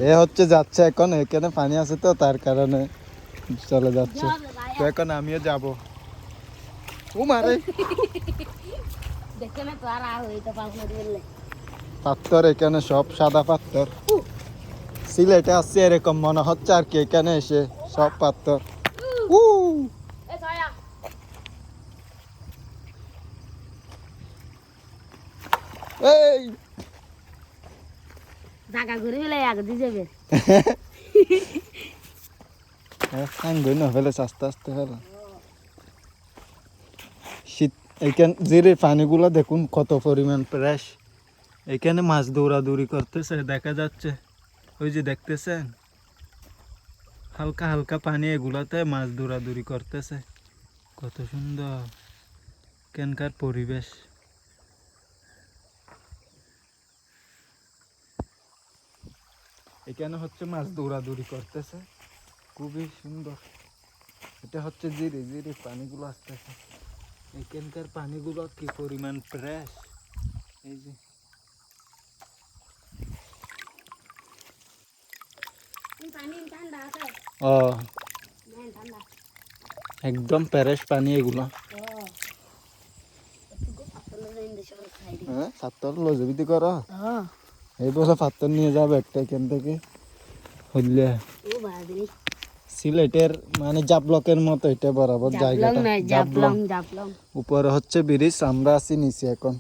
এ হচ্ছে যাচ্ছে এখন, এখানে পানি আছে তো তার কারণে চলে যাচ্ছে। তো এখন আমিও যাব। ও মারে দেখে না তো আর হইতে পারবো না। পাথর এখানে সব সাদা পাথর। সিলেটে আসছে এরকম মনে হচ্ছে আর কি, এখানে এসে সব পাথর। এই জায়গা ঘুরে ফেলে আগে দিয়ে যাবে। সাঙ্গুই না ফেলে আস্তে আস্তে ফেলে শীত। এইখান জিরে পানিগুলো দেখুন কত পরিমাণ ফ্রেশ। এখানে মাছ দৌড়াদৌড়ি করতেছে দেখা যাচ্ছে, ওই যে দেখতেছেন হালকা হালকা পানি, এগুলাতে মাছ দৌড়াদৌড়ি করতেছে। কত সুন্দর কেনকার পরিবেশ। এখানে হচ্ছে মাছ দৌড়াদৌড়ি করতেছে, খুবই সুন্দর। এটা হচ্ছে জিরে, জিরে পানিগুলো আসতেছে। এখানকার পানিগুলো কি পরিমাণ ফ্রেশ। এই যে ও একদম ফ্রেশ পানি এগুলো। হ্যাঁ পাথর লজবিতি করো, এই বলে পাথর নিয়ে যাবে একটা এখান থেকে হইলে। সিলেটের মানে জাবলকের মতো এটা বরাবর জায়গাটা, জাবলং। উপরে হচ্ছে ব্রিজ, আমরা আছি নিচে এখন।